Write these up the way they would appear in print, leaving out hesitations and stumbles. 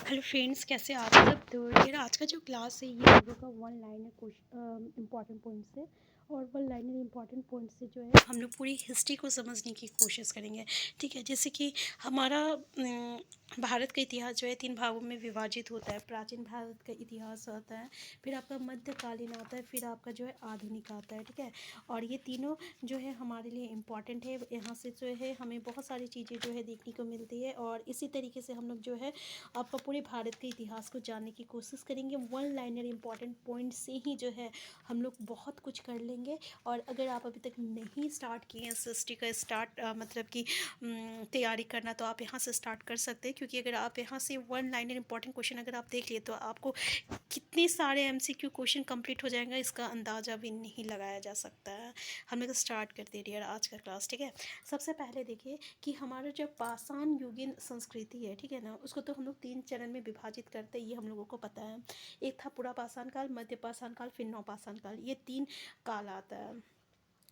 Hello friends, कैसे आप सब। तो यार आज का जो क्लास है ये लोगों का one liner question important points है। और वन लाइनर इंपॉर्टेंट पॉइंट से जो है हम लोग पूरी हिस्ट्री को समझने की कोशिश करेंगे। ठीक है, जैसे कि हमारा भारत का इतिहास जो है 3 भागों में विभाजित होता है। प्राचीन भारत का इतिहास आता है, फिर आपका मध्यकालीन आता है, फिर आपका जो है आधुनिक आता है। ठीक है, और ये तीनों जो है हमारे लिए इम्पॉर्टेंट है। यहाँ से जो है हमें बहुत सारी चीज़ें जो है देखने को मिलती है, और इसी तरीके से हम लोग जो है आपका पूरे भारत के इतिहास को जानने की कोशिश करेंगे। वन लाइनर इंपॉर्टेंट पॉइंट से ही जो है हम लोग बहुत कुछ कर लेंगे। और अगर आप अभी तक नहीं स्टार्ट किए हैं एसएसटी का मतलब कि तैयारी करना, तो आप यहाँ से स्टार्ट कर सकते हैं। क्योंकि अगर आप यहाँ से वन लाइनर इंपॉर्टेंट क्वेश्चन अगर आप देख लिए तो आपको कितने सारे एमसीक्यू क्वेश्चन कंप्लीट हो जाएंगे इसका अंदाज़ा भी नहीं लगाया जा सकता है। हम लोग स्टार्ट करते हैं यार आज का क्लास। ठीक है, सबसे पहले देखिए कि हमारा जो पाषाण युगीन संस्कृति है, ठीक है ना, उसको तो हम लोग 3 चरण में विभाजित करते हैं, ये हम लोगों को पता है। एक था पुरा पाषाण काल, मध्य पाषाण काल, फिर नवपाषाण काल, ये 3 काल आता है।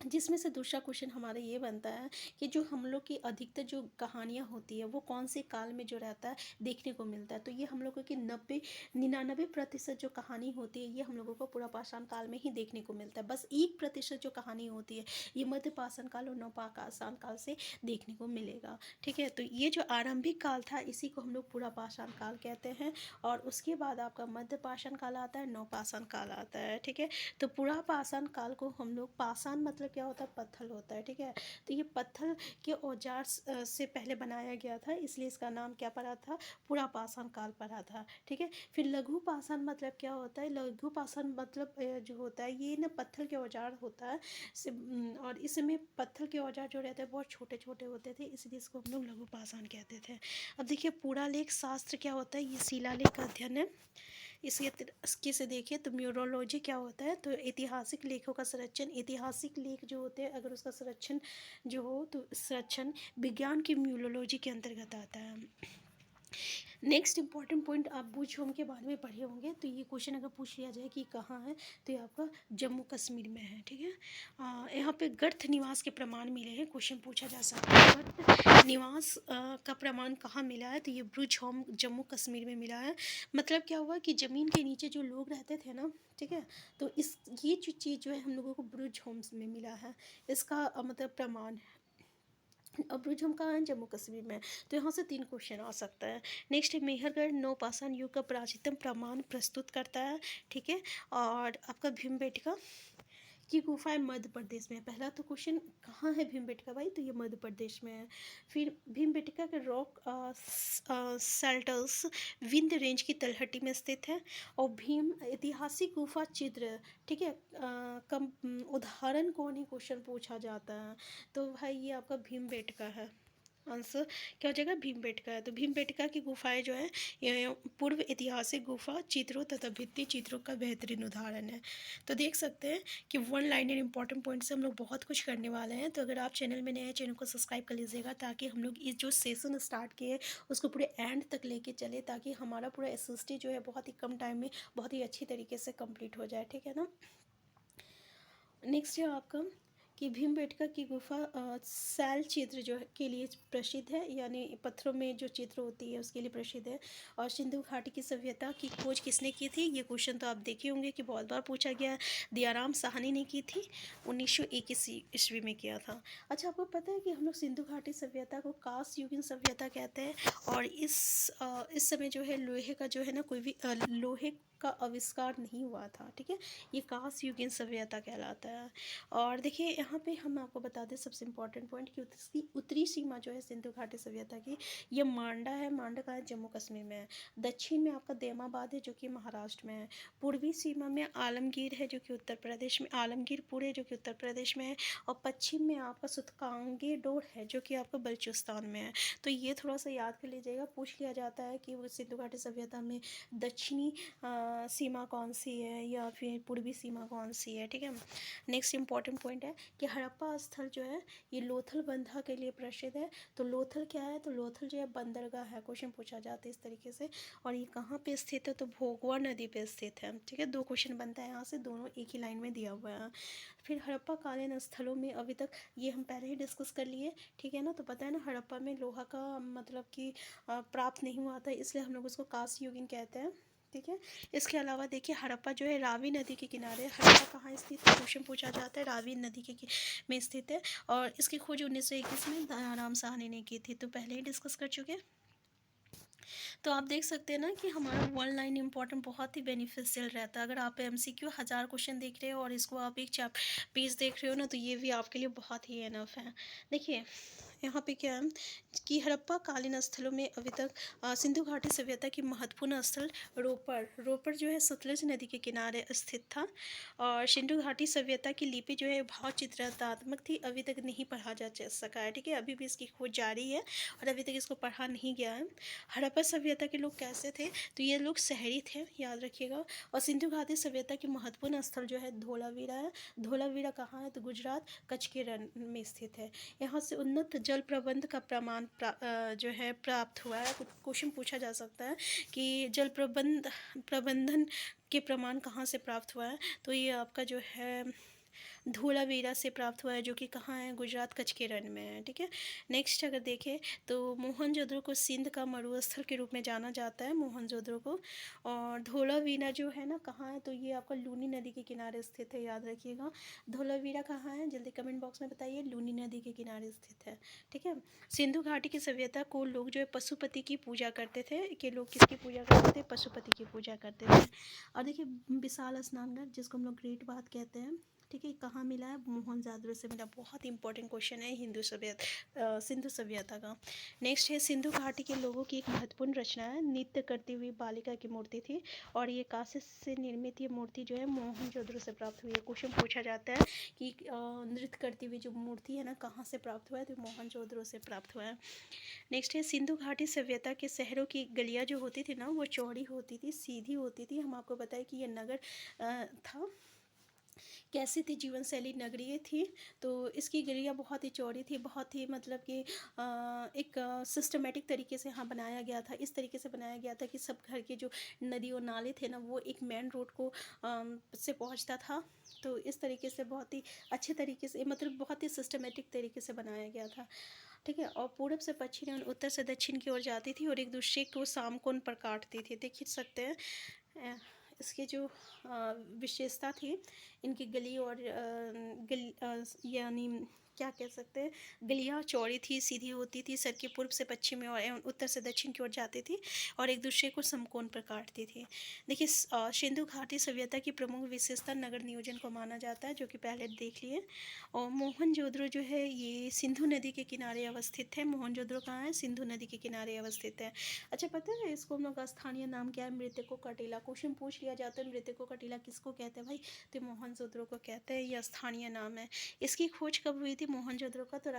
जिसमें से दूसरा क्वेश्चन हमारा ये बनता है कि जो हम लोग की अधिकतर जो कहानियाँ होती है वो कौन से काल में जो रहता है देखने को मिलता है। तो ये हम लोगों की 99% जो कहानी होती है ये हम लोगों को पूरा पाषाण काल में ही देखने को मिलता है। बस 1% जो कहानी होती है ये मध्य पाषाण काल और नवपाषाण काल से देखने को मिलेगा। ठीक है, तो ये जो आरंभिक काल था इसी को हम लोग पूरा पाषाण काल कहते हैं। और उसके बाद आपका मध्य पाषाण काल आता है, नवपाषाण काल आता है। ठीक है, तो पूरा पाषाण काल को हम लोग, पाषाण मतलब क्या होता है, पत्थर होता है। ठीक है, तो ये पत्थर के औजार से पहले बनाया गया था, इसलिए इसका नाम क्या पड़ा था, पूरा पाषाण काल पड़ा था। ठीक है, फिर लघु पाषाण मतलब क्या होता है, लघु पाषाण मतलब जो होता है ये ना पत्थर के औजार होता है। और इसमें पत्थर के औजार जो रहते हैं बहुत छोटे छोटे होते थे, इसलिए इसको हम लोग लघु पाषाण कहते थे। अब देखिए पुरालेख शास्त्र क्या होता है, ये शिलालेख का अध्ययन है। इसके से देखिए तो म्यूरोलॉजी क्या होता है, तो ऐतिहासिक लेखों का संरक्षण। ऐतिहासिक लेख जो होते हैं अगर उसका संरक्षण जो हो तो संरक्षण विज्ञान की म्यूरोलॉजी के अंतर्गत आता है। नेक्स्ट इंपॉर्टेंट पॉइंट आप बूझ होम के बारे में पढ़े होंगे, तो ये क्वेश्चन अगर पूछ लिया जाए कि कहाँ है, तो ये आपका जम्मू कश्मीर में है। ठीक है, यहाँ पे गर्थ निवास के प्रमाण मिले हैं, क्वेश्चन पूछा जा सकता है गर्थ निवास का प्रमाण कहाँ मिला है, तो ये ब्रुज होम जम्मू कश्मीर में मिला है। मतलब क्या हुआ कि ज़मीन के नीचे जो लोग रहते थे ना, ठीक है, तो इस ये जो चीज़ जो है हम लोगों को ब्रुज होम्स में मिला है, इसका मतलब प्रमाण। अब ब्रुज होम कहाँ है, जम्मू कश्मीर में। तो यहाँ से 3 क्वेश्चन आ सकता है। नेक्स्ट है मेहरगढ़ नवपाषाण युग का प्राचीनतम प्रमाण प्रस्तुत करता है। ठीक है, और आपका भीमबेटका की गुफाएं मध्य प्रदेश में है। पहला तो क्वेश्चन कहाँ है भीमबेटका भाई, तो ये मध्य प्रदेश में है। फिर भीमबेटका के रॉक सेल्टर्स विंध्य रेंज की तलहटी में स्थित है। और भीम ऐतिहासिक गुफा चित्र, ठीक है, कम उदाहरण कौन ही क्वेश्चन पूछा जाता है, तो भाई ये आपका भीमबेटका है। आंसर क्या हो जाएगा, भीमबेटका है। तो भीमबेटका की गुफाएं जो है ये पूर्व ऐतिहासिक गुफा चित्रों तथा भित्ति चित्रों का बेहतरीन उदाहरण है। तो देख सकते हैं कि वन लाइनर इंपॉर्टेंट पॉइंट से हम लोग बहुत कुछ करने वाले हैं। तो अगर आप चैनल में नए हैं, चैनल को सब्सक्राइब कर लीजिएगा, ताकि हम लोग इस जो सेशन स्टार्ट किए उसको पूरे एंड तक लेके चले, ताकि हमारा पूरा एसएसटी जो है बहुत ही कम टाइम में बहुत ही अच्छी तरीके से कंप्लीट हो जाए। ठीक है ना। नेक्स्ट है आपका कि भीमबेटका की गुफा शैल चित्र जो के लिए प्रसिद्ध है, यानी पत्थरों में जो चित्र होती है उसके लिए प्रसिद्ध है। और सिंधु घाटी की सभ्यता की खोज किसने की थी, ये क्वेश्चन तो आप देखे होंगे कि बहुत बार पूछा गया है। दयाराम साहनी ने की थी, 1921 ईस्वी में किया था। अच्छा, आपको पता है कि हम लोग सिंधु घाटी सभ्यता को कांस्य युगीन सभ्यता कहते हैं। और इस समय जो है लोहे का जो है ना कोई भी लोहे का आविष्कार नहीं हुआ था। ठीक है, ये कांस्य युगीन सभ्यता कहलाता है। और देखिए यहाँ पे हम आपको बता दें सबसे इम्पोर्टेंट पॉइंट कि उसकी उत्तरी सीमा जो है सिंधु घाटी सभ्यता की, ये मांडा है। मांडा का है, जम्मू कश्मीर में है। दक्षिण में आपका देमाबाद है जो कि महाराष्ट्र में है। पूर्वी सीमा में आलमगीर है जो कि उत्तर प्रदेश में, आलमगीरपुर है जो कि उत्तर प्रदेश में है। और पश्चिम में आपका सुतकांगेडोर है जो कि आपका बलूचिस्तान में है। तो ये थोड़ा सा याद कर लीजिएगा, पूछ लिया जाता है कि वो सिंधु घाटी सभ्यता में दक्षिणी सीमा कौन सी है या फिर पूर्वी सीमा कौन सी है। ठीक है, नेक्स्ट इंपॉर्टेंट पॉइंट है कि हड़प्पा स्थल जो है ये लोथल बंदर के लिए प्रसिद्ध है। तो लोथल क्या है, तो लोथल जो है बंदरगाह है, क्वेश्चन पूछा जाता है इस तरीके से। और ये कहाँ पे स्थित है, तो भोगवा नदी पे स्थित है। ठीक है, 2 क्वेश्चन बनता है यहाँ से, दोनों एक ही लाइन में दिया हुआ है। फिर हड़प्पा कालीन स्थलों में अभी तक ये हम पहले ही डिस्कस कर लिए, ठीक है ना। तो पता है ना, हड़प्पा में लोहा का मतलब कि प्राप्त नहीं हुआ था, इसलिए हम लोग उसको कांस्य युगीन कहते हैं। ठीक है, इसके अलावा देखिए हड़प्पा जो है रावी नदी के किनारे, हड़प्पा कहाँ स्थित है, क्वेश्चन पूछा जाता है, रावी नदी के में स्थित है। और इसकी खोज 1921 में दयाराम साहनी ने की थी, तो पहले ही डिस्कस कर चुके हैं। तो आप देख सकते हैं ना कि हमारा वन लाइन इंपॉर्टेंट बहुत ही बेनिफिशियल रहता है। अगर आप MCQ 1000 क्वेश्चन देख रहे हो और इसको आप एक पेज देख रहे हो ना, तो ये भी आपके लिए बहुत ही एनफ है। देखिए यहाँ पे क्या है कि हड़प्पा कालीन स्थलों में अभी तक सिंधु घाटी सभ्यता की महत्वपूर्ण स्थल रोपर जो है सतलज नदी के किनारे स्थित था। और सिंधु घाटी सभ्यता की लिपि जो है भाव चित्रात्मक थी, अभी तक नहीं पढ़ा जा सका है। ठीक है, अभी भी इसकी खोज जारी है और अभी तक इसको पढ़ा नहीं गया है। हड़प्पा सभ्यता के लोग कैसे थे, तो ये लोग शहरी थे, याद रखिएगा। और सिंधु घाटी सभ्यता की महत्वपूर्ण स्थल जो है धोलावीरा है। धोलावीरा कहाँ है, तो गुजरात कच्छ के रण में स्थित है। यहाँ से उन्नत जल प्रबंध का प्रमाण जो है प्राप्त हुआ है। क्वेश्चन पूछा जा सकता है कि जल प्रबंधन के प्रमाण कहाँ से प्राप्त हुआ है, तो ये आपका जो है धोलावीरा से प्राप्त हुआ है, जो कि कहाँ है, गुजरात कच्छ के रण में है। ठीक है, नेक्स्ट अगर देखें तो मोहनजोदड़ो को सिंध का मरुस्थल के रूप में जाना जाता है, मोहनजोदड़ो को। और धोलावीरा जो है ना कहाँ है, तो ये आपका लूनी नदी के किनारे स्थित है, याद रखिएगा। धोलावीरा कहाँ है, जल्दी कमेंट बॉक्स में बताइए। लूनी नदी के किनारे स्थित है। ठीक है, सिंधु घाटी की सभ्यता को लोग जो है पशुपति की पूजा करते थे, कि लोग किसकी पूजा करते थे, पशुपति की पूजा करते थे। और देखिए विशाल स्नानघर, जिसको हम लोग ग्रेट बाथ कहते हैं, ठीक है, कहाँ मिला है, मोहनजोदड़ो से मिला। बहुत इंपॉर्टेंट क्वेश्चन है सिंधु सभ्यता का। नेक्स्ट है सिंधु घाटी के लोगों की एक महत्वपूर्ण रचना है, नृत्य करती हुई बालिका की मूर्ति थी। और ये कांस्य से निर्मित ये मूर्ति जो है मोहनजोदड़ो से प्राप्त हुई है। क्वेश्चन पूछा जाता है कि नृत्य करती हुई जो मूर्ति है ना कहाँ से प्राप्त हुआ है, तो मोहनजोदड़ो से प्राप्त हुआ है। नेक्स्ट है सिंधु घाटी सभ्यता के शहरों की गलियाँ जो होती थी ना, वो चौड़ी होती थी, सीधी होती थी। हम आपको बताएं कि ये नगर था। कैसी थी, जीवन शैली नगरीय थी। तो इसकी गलियाँ बहुत ही चौड़ी थी, बहुत ही मतलब कि एक सिस्टमेटिक तरीके से यहाँ बनाया गया था। इस तरीके से बनाया गया था कि सब घर के जो नदी और नाले थे ना, वो एक मेन रोड को से पहुँचता था। तो इस तरीके से बहुत ही अच्छे तरीके से, मतलब बहुत ही सिस्टमेटिक तरीके से बनाया गया था। ठीक है, और पूरब से पश्चिम और उत्तर से दक्षिण की ओर जाती थी और एक दूसरे को सामकोण पर काटती थी। देख ही सकते हैं इसकी जो विशेषता थी, इनकी गली और यानी क्या कह सकते हैं, गलियाँ चौड़ी थी, सीधी होती थी, सड़कें पूर्व से पश्चिम में और एवं उत्तर से दक्षिण की ओर जाती थी और एक दूसरे को समकोण पर काटती थी। देखिए सिंधु घाटी सभ्यता की प्रमुख विशेषता नगर नियोजन को माना जाता है, जो कि पहले देख लिए। और मोहनजोदड़ो जो है ये सिंधु नदी के किनारे अवस्थित है। मोहनजोदड़ो कहाँ है, सिंधु नदी के किनारे अवस्थित है। अच्छा पता है इसको हम लोग का स्थानीय नाम क्या है, मृतकों का टीला। क्वेश्चन पूछ लिया जाता है मृतकों का टीला किसको कहते हैं भाई, तो मोहनजोदड़ो को कहते हैं, यह स्थानीय नाम है। इसकी खोज कब हुई थी मोहनजोदड़ो का, तो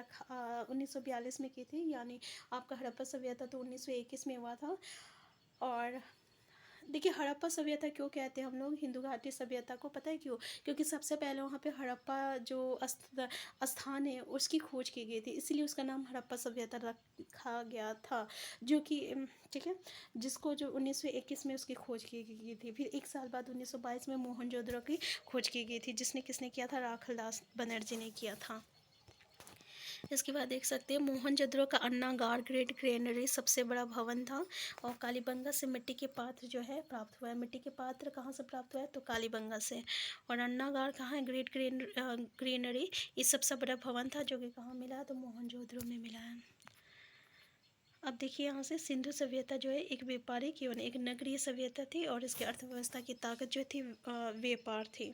1942 में की थी। यानी आपका हड़प्पा सभ्यता तो 1921 में हुआ था। और देखिए हड़प्पा सभ्यता क्यों कहते हैं हम लोग हिंदू घाटी सभ्यता को, पता है क्यों, क्योंकि सबसे पहले वहाँ पे हड़प्पा जो स्थान है उसकी खोज की गई थी, इसलिए उसका नाम हड़प्पा सभ्यता रखा गया था। जो कि ठीक है, जिसको जो 1921 में उसकी खोज की गई थी। फिर एक साल बाद 1922 में मोहनजोदड़ो की खोज की गई थी, जिसने किसने किया था, राखलदास बनर्जी ने किया था। इसके बाद देख सकते हैं मोहनजोदड़ो का अन्नागार ग्रेट ग्रेनरी सबसे बड़ा भवन था। और कालीबंगा से मिट्टी के पात्र जो है प्राप्त हुआ है। मिट्टी के पात्र कहाँ से प्राप्त हुआ है, तो कालीबंगा से। और अन्नागार कहाँ है, ग्रेट ग्रेनरी, ये सबसे बड़ा भवन था, जो कि कहाँ मिला है, तो मोहनजोदड़ो में मिला है। अब देखिए यहाँ से सिंधु सभ्यता जो है एक व्यापारिक एवं एक नगरीय सभ्यता थी और इसकी अर्थव्यवस्था की ताकत जो थी व्यापार थी।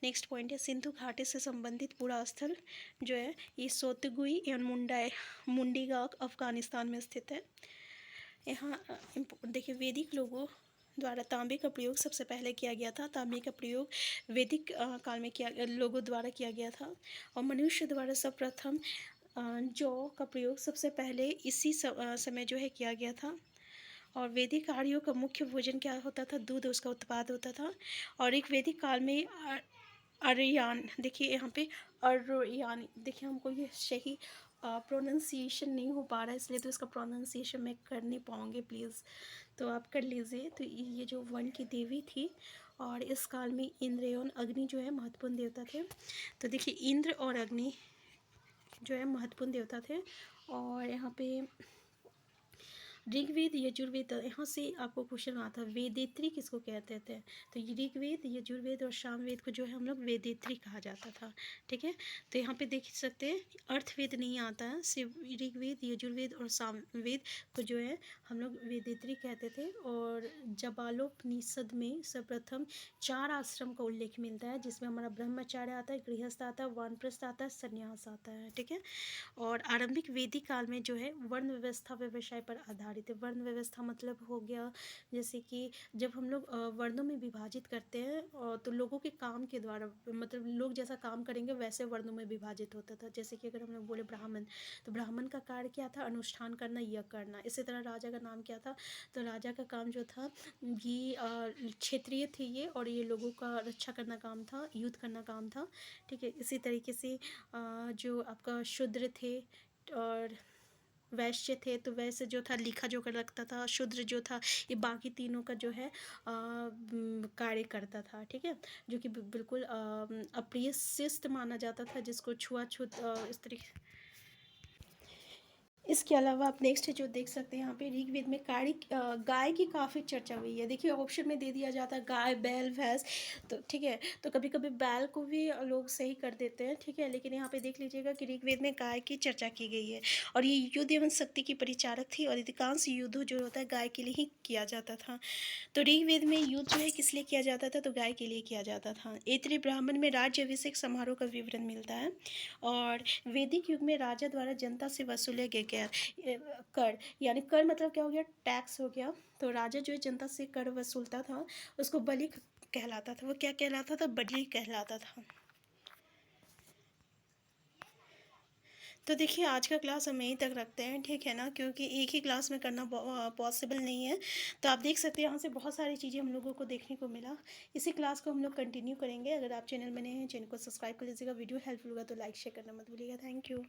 नेक्स्ट पॉइंट है सिंधु घाटी से संबंधित पूरा स्थल जो है ये सोतगुई एवं मुंडीगांव अफगानिस्तान में स्थित है। यहाँ देखिए वैदिक लोगों द्वारा तांबे का प्रयोग सबसे पहले किया गया था। तांबे का प्रयोग वैदिक काल में लोगों द्वारा किया गया था। और मनुष्य द्वारा सर्वप्रथम जौ का प्रयोग सबसे पहले इसी समय जो है किया गया था। और वैदिक आर्यों का मुख्य भोजन क्या होता था, दूध उसका उत्पाद होता था। और एक वैदिक काल में अरयान, देखिए यहाँ पे अरयान, देखिए हमको ये सही प्रोनाउंसिएशन नहीं हो पा रहा है, इसलिए तो इसका प्रोनाउंसिएशन मैं कर नहीं पाऊँगी, प्लीज़ तो आप कर लीजिए। तो ये जो वन की देवी थी, और इस काल में इंद्र एवं अग्नि जो है महत्वपूर्ण देवता थे। तो देखिए इंद्र और अग्नि जो है महत्वपूर्ण देवता थे। और यहाँ पे ऋग्वेद यजुर्वेद, यहाँ से आपको क्वेश्चन आता है वेदेत्री किसको कहते थे। तो ये ऋग्वेद यजुर्वेद और सामवेद को जो है हम लोग वेदेत्री कहा जाता था। ठीक है, तो यहाँ पे देख सकते हैं अर्थवेद नहीं आता है, सिर्फ ऋग्वेद यजुर्वेद और सामवेद को जो है हम लोग वेदेत्री कहते थे। और जबालोपनिषद में सर्वप्रथम 4 आश्रम का उल्लेख मिलता है, जिसमें हमारा ब्रह्मचार्य आता है, गृहस्थ आता है, वानप्रस्थ आता है, संन्यास आता है। ठीक है, और आरंभिक वैदिक काल में जो है वर्ण व्यवस्था व्यवसाय पर आधारित है। वर्ण व्यवस्था मतलब हो गया जैसे कि जब हम लोग वर्णों में विभाजित करते हैं तो लोगों के काम के द्वारा, मतलब लोग जैसा काम करेंगे वैसे वर्णों में विभाजित होता था। जैसे कि अगर हम लोग बोले ब्राह्मण, तो ब्राह्मण का कार्य क्या था, अनुष्ठान करना, यज्ञ करना। इसी तरह राजा का नाम क्या था, तो राजा का काम जो था ये क्षेत्रीय थे ये, और ये लोगों का रक्षा करना काम था, युद्ध करना काम था। ठीक है, इसी तरीके से जो आपका शूद्र थे और वैश्य थे, तो वैश्य जो था लिखा जोखा रखता था, शूद्र जो था ये बाकी तीनों का जो है कार्य करता था। ठीक है, जो कि बिल्कुल अप्रिय शिष्ट माना जाता था, जिसको छुआछूत इस तरीके। इसके अलावा आप नेक्स्ट जो देख सकते हैं यहाँ पे ऋग्वेद में गाय की काफ़ी चर्चा हुई है। देखिए ऑप्शन में दे दिया जाता है गाय, बैल, भैंस, तो ठीक है, तो कभी कभी बैल को भी लोग सही कर देते हैं। ठीक है, लेकिन यहाँ पे देख लीजिएगा कि ऋग्वेद में गाय की चर्चा की गई है, और ये युद्ध एवं शक्ति की परिचारक थी, और अधिकांश युद्ध जो होता है गाय के लिए ही किया जाता था। तो ऋग्वेद में युद्ध जो है किस लिए किया जाता था, तो गाय के लिए किया जाता था। ऐतरेय ब्राह्मण में राज्य अभिषेक समारोह का विवरण मिलता है। और वैदिक युग में राजा द्वारा जनता से वसूले गए कर, यानी कर मतलब क्या हो गया, टैक्स हो गया। तो राजा जो है जनता से कर वसूलता था, उसको बलि कहलाता था। वो क्या कहलाता था, बलि कहलाता था। तो देखिए आज का क्लास हम यहीं तक रखते हैं, ठीक है ना, क्योंकि एक ही क्लास में करना पॉसिबल नहीं है। तो आप देख सकते हैं यहाँ से बहुत सारी चीज़ें हम लोगों को देखने को मिला। इसी क्लास को हम लोग कंटिन्यू करेंगे। अगर आप चैनल में नए हैं, चैनल को सब्सक्राइब कर लीजिएगा। वीडियो हेल्पफुल होगा तो लाइक शेयर करना मत भूलिएगा। Thank you.